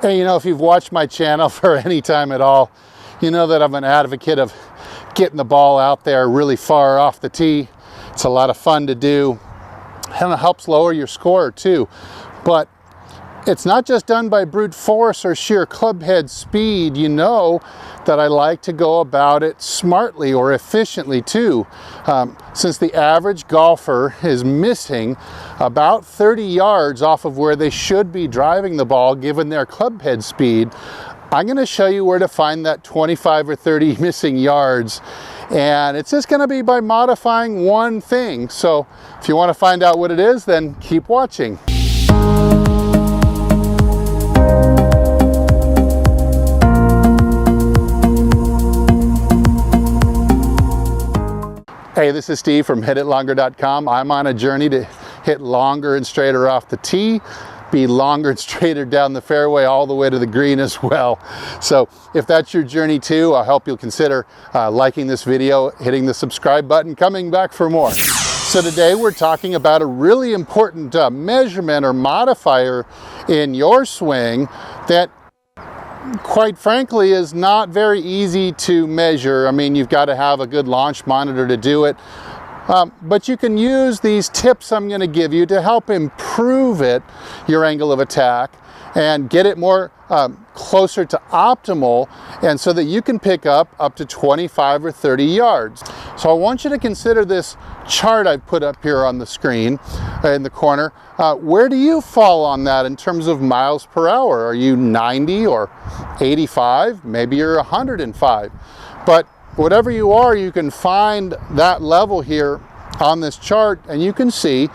Hey, you know, if you've watched my channel for any time at all, you know that I'm an advocate of getting the ball out there really far off the tee. It's a lot of fun to do, and it helps lower your score too. But it's not just done by brute force or sheer clubhead speed. You know that I like to go about it smartly or efficiently too. Since the average golfer is missing about 30 yards off of where they should be driving the ball given their clubhead speed, I'm going to show you where to find that 25 or 30 missing yards. And it's just going to be by modifying one thing. So if you want to find out what it is, then keep watching. Hey, this is Steve from HitItLonger.com. I'm on a journey to hit longer and straighter off the tee, be longer and straighter down the fairway all the way to the green as well. So if that's your journey too, I hope you'll consider liking this video, hitting the subscribe button, coming back for more. So today we're talking about a really important measurement or modifier in your swing that quite frankly is not very easy to measure. I mean, you've got to have a good launch monitor to do it. But you can use these tips I'm going to give you to help improve your angle of attack, and get it more closer to optimal, and so that you can pick up to 25 or 30 yards. So I want you to consider this chart I've put up here on the screen in the corner. Where do you fall on that in terms of miles per hour? Are you 90 or 85? Maybe you're 105. But whatever you are, you can find that level here on this chart, and you can see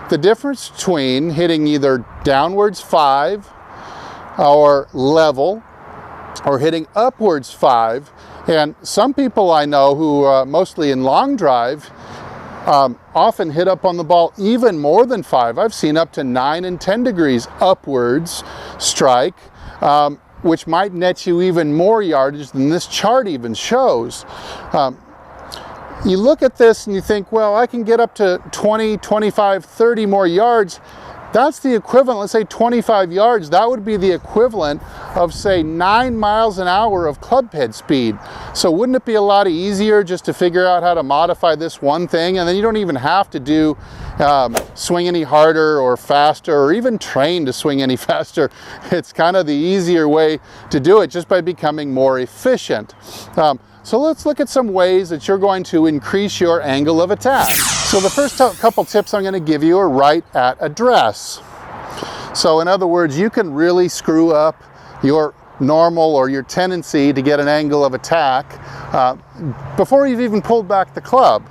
the difference between hitting either downwards 5 or level, or hitting upwards 5. And some people I know who mostly in long drive often hit up on the ball even more than 5. I've seen up to 9 and 10 degrees upwards strike, which might net you even more yardage than this chart even shows. You look at this and you think, well, I can get up to 20, 25, 30 more yards. That's the equivalent, let's say 25 yards, that would be the equivalent of, say, 9 miles an hour of clubhead speed. So wouldn't it be a lot easier just to figure out how to modify this one thing, and then you don't even have to do swing any harder or faster, or even train to swing any faster. It's kind of the easier way to do it, just by becoming more efficient. So let's look at some ways that you're going to increase your angle of attack. So the first couple tips I'm going to give you are right at address. So in other words, you can really screw up your normal or your tendency to get an angle of attack before you've even pulled back the club.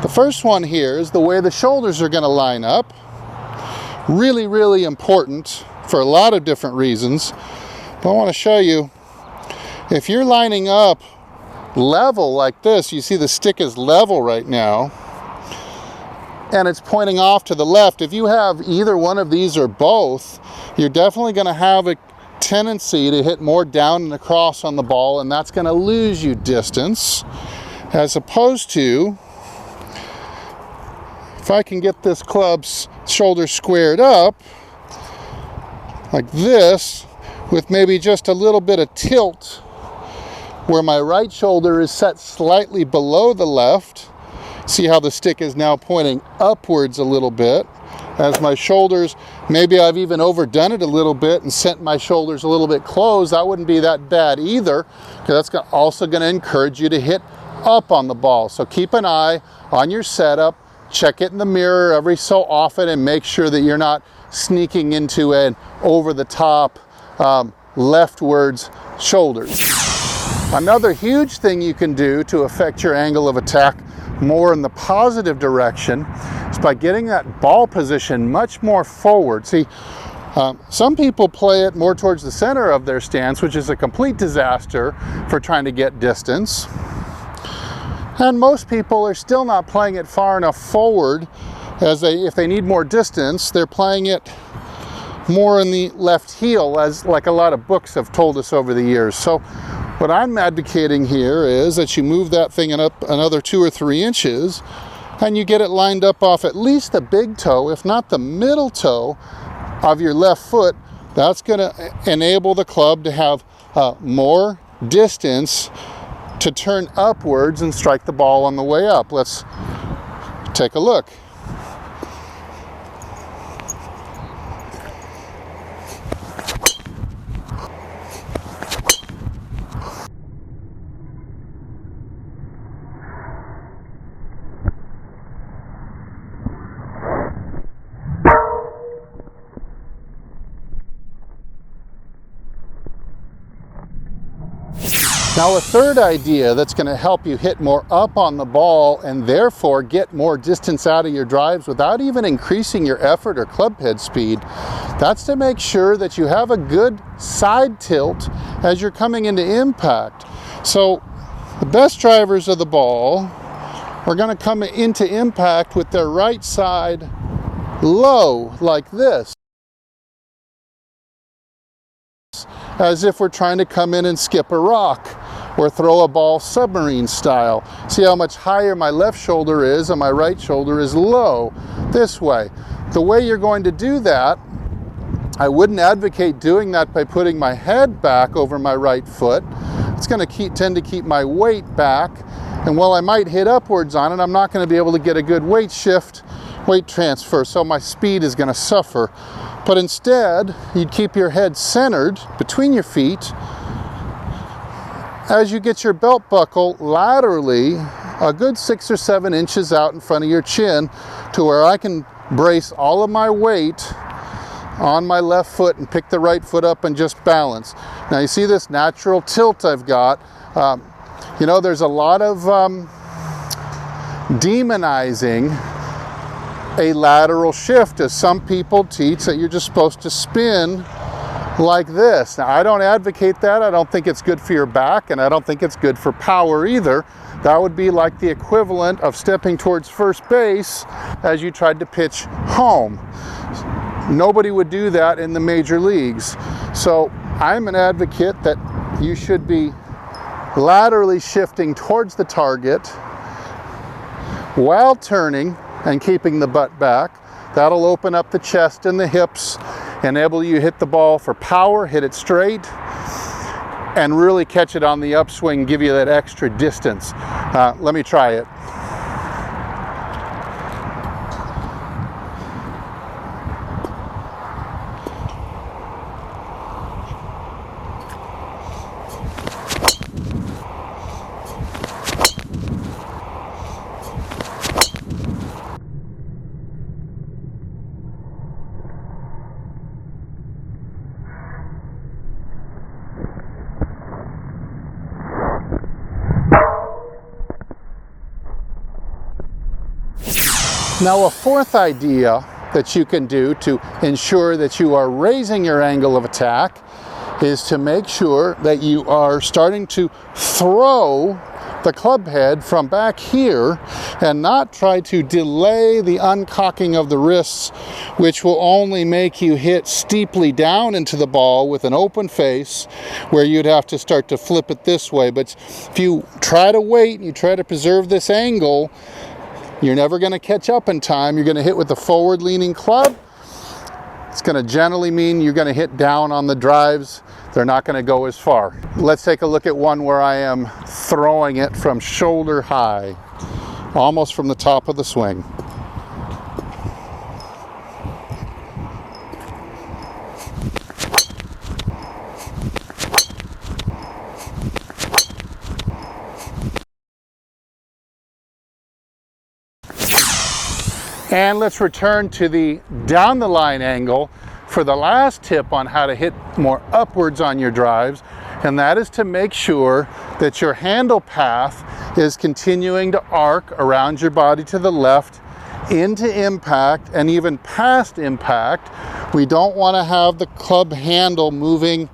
The first one here is the way the shoulders are going to line up. Really, really important for a lot of different reasons. But I want to show you, if you're lining up level like this, you see the stick is level right now, and it's pointing off to the left. If you have either one of these or both, you're definitely going to have a tendency to hit more down and across on the ball, and that's going to lose you distance. As opposed to, if I can get this club's shoulder squared up like this, with maybe just a little bit of tilt where my right shoulder is set slightly below the left. See how the stick is now pointing upwards a little bit. As my shoulders, maybe I've even overdone it a little bit and sent my shoulders a little bit closed. That wouldn't be that bad either, because that's also going to encourage you to hit up on the ball. So keep an eye on your setup. Check it in the mirror every so often and make sure that you're not sneaking into an over-the-top leftwards shoulders. Another huge thing you can do to affect your angle of attack more in the positive direction is by getting that ball position much more forward. See, some people play it more towards the center of their stance, which is a complete disaster for trying to get distance. And most people are still not playing it far enough forward, as if they need more distance, they're playing it more in the left heel, as like a lot of books have told us over the years. So what I'm advocating here is that you move that thing up another 2 or 3 inches, and you get it lined up off at least the big toe, if not the middle toe of your left foot, That's going to enable the club to have more distance to turn upwards and strike the ball on the way up. Let's take a look. Now, a third idea that's going to help you hit more up on the ball and therefore get more distance out of your drives without even increasing your effort or club head speed, that's to make sure that you have a good side tilt as you're coming into impact. So the best drivers of the ball are going to come into impact with their right side low like this, as if we're trying to come in and skip a rock or throw a ball submarine style. See how much higher my left shoulder is and my right shoulder is low this way. The way you're going to do that, I wouldn't advocate doing that by putting my head back over my right foot. It's going to tend to keep my weight back, and while I might hit upwards on it, I'm not going to be able to get a good weight shift, weight transfer, so my speed is going to suffer. But instead, you'd keep your head centered between your feet. As you get your belt buckle laterally a good 6 or 7 inches out in front of your chin to where I can brace all of my weight on my left foot and pick the right foot up and just balance. Now you see this natural tilt I've got. You know, there's a lot of demonizing a lateral shift, as some people teach that you're just supposed to spin like this. Now, I don't advocate that. I don't think it's good for your back, and I don't think it's good for power either. That would be like the equivalent of stepping towards first base as you tried to pitch home. Nobody would do that in the major leagues. So I'm an advocate that you should be laterally shifting towards the target while turning and keeping the butt back. That'll open up the chest and the hips, enable you to hit the ball for power, hit it straight, and really catch it on the upswing, give you that extra distance. Let me try it. Now, a fourth idea that you can do to ensure that you are raising your angle of attack is to make sure that you are starting to throw the club head from back here and not try to delay the uncocking of the wrists, which will only make you hit steeply down into the ball with an open face where you'd have to start to flip it this way. But if you try to wait and you try to preserve this angle, you're never going to catch up in time. You're going to hit with the forward leaning club. It's going to generally mean you're going to hit down on the drives. They're not going to go as far. Let's take a look at one where I am throwing it from shoulder high, almost from the top of the swing. And let's return to the down the line angle for the last tip on how to hit more upwards on your drives, and that is to make sure that your handle path is continuing to arc around your body to the left into impact and even past impact. We don't want to have the club handle moving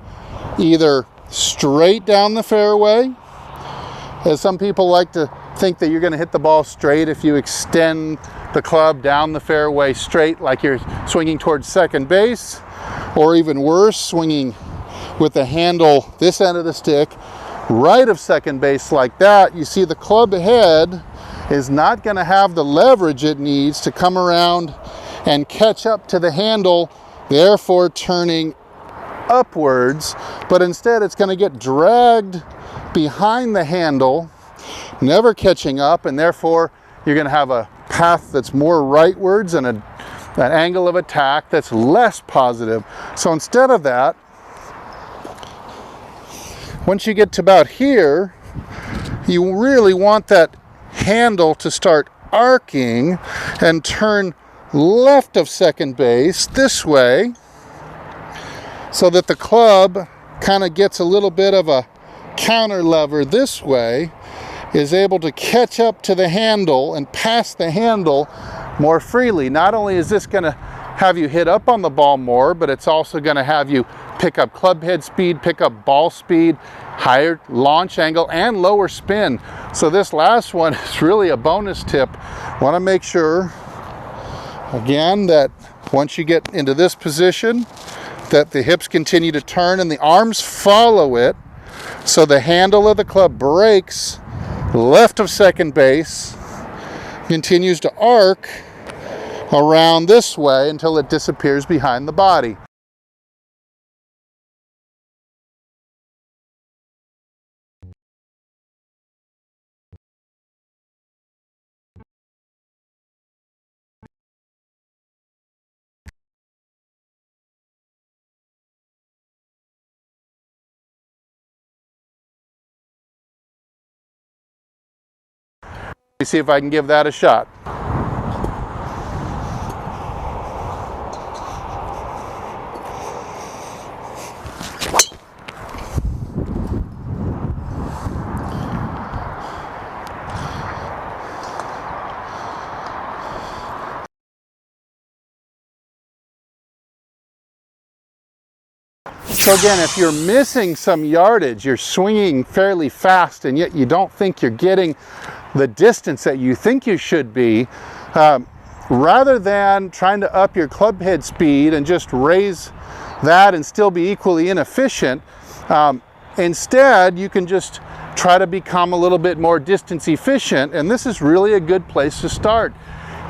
either straight down the fairway, as some people like to think that you're going to hit the ball straight if you extend the club down the fairway straight like you're swinging towards second base, or even worse, swinging with the handle this end of the stick right of second base like that. You see the club head is not going to have the leverage it needs to come around and catch up to the handle, therefore turning upwards, but instead it's going to get dragged behind the handle, never catching up, and therefore you're going to have a path that's more rightwards and an angle of attack that's less positive. So instead of that, once you get to about here, you really want that handle to start arcing and turn left of second base this way, so that the club kind of gets a little bit of a counter lever this way, is able to catch up to the handle and pass the handle more freely. Not only is this going to have you hit up on the ball more, but it's also going to have you pick up club head speed, pick up ball speed, higher launch angle, and lower spin. So this last one is really a bonus tip. Want to make sure, again, that once you get into this position, that the hips continue to turn and the arms follow it, so the handle of the club breaks left of second base, continues to arc around this way until it disappears behind the body. Let me see if I can give that a shot. So again, if you're missing some yardage, you're swinging fairly fast and yet you don't think you're getting the distance that you think you should be, rather than trying to up your club head speed and just raise that and still be equally inefficient, instead you can just try to become a little bit more distance efficient, and this is really a good place to start.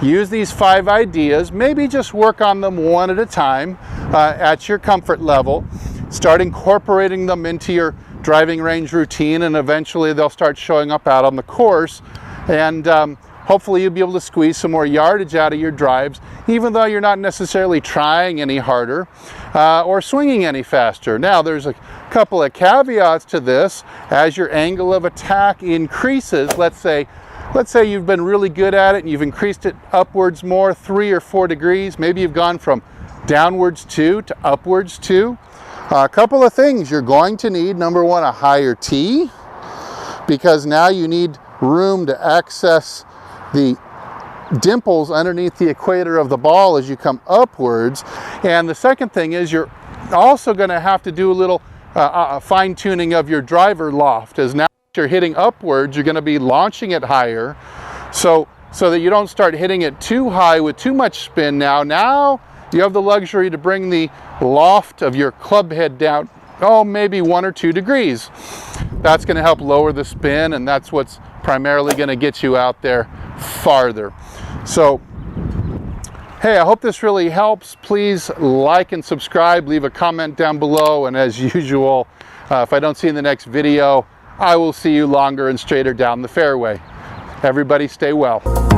Use these 5 ideas, maybe just work on them one at a time at your comfort level. Start incorporating them into your driving range routine, and eventually they'll start showing up out on the course, and hopefully you'll be able to squeeze some more yardage out of your drives, even though you're not necessarily trying any harder or swinging any faster. Now there's a couple of caveats to this. As your angle of attack increases, let's say you've been really good at it and you've increased it upwards more, 3 or 4 degrees, maybe you've gone from downwards 2 to upwards 2. A couple of things you're going to need. Number one, a higher tee, because now you need room to access the dimples underneath the equator of the ball as you come upwards. And the second thing is you're also going to have to do a little fine tuning of your driver loft, as now you're hitting upwards, you're going to be launching it higher, so that you don't start hitting it too high with too much spin. Now you have the luxury to bring the loft of your club head down, maybe 1 or 2 degrees. That's going to help lower the spin, and that's what's primarily going to get you out there farther. So, hey, I hope this really helps. Please like and subscribe, leave a comment down below, and as usual, if I don't see you in the next video, I will see you longer and straighter down the fairway. Everybody stay well.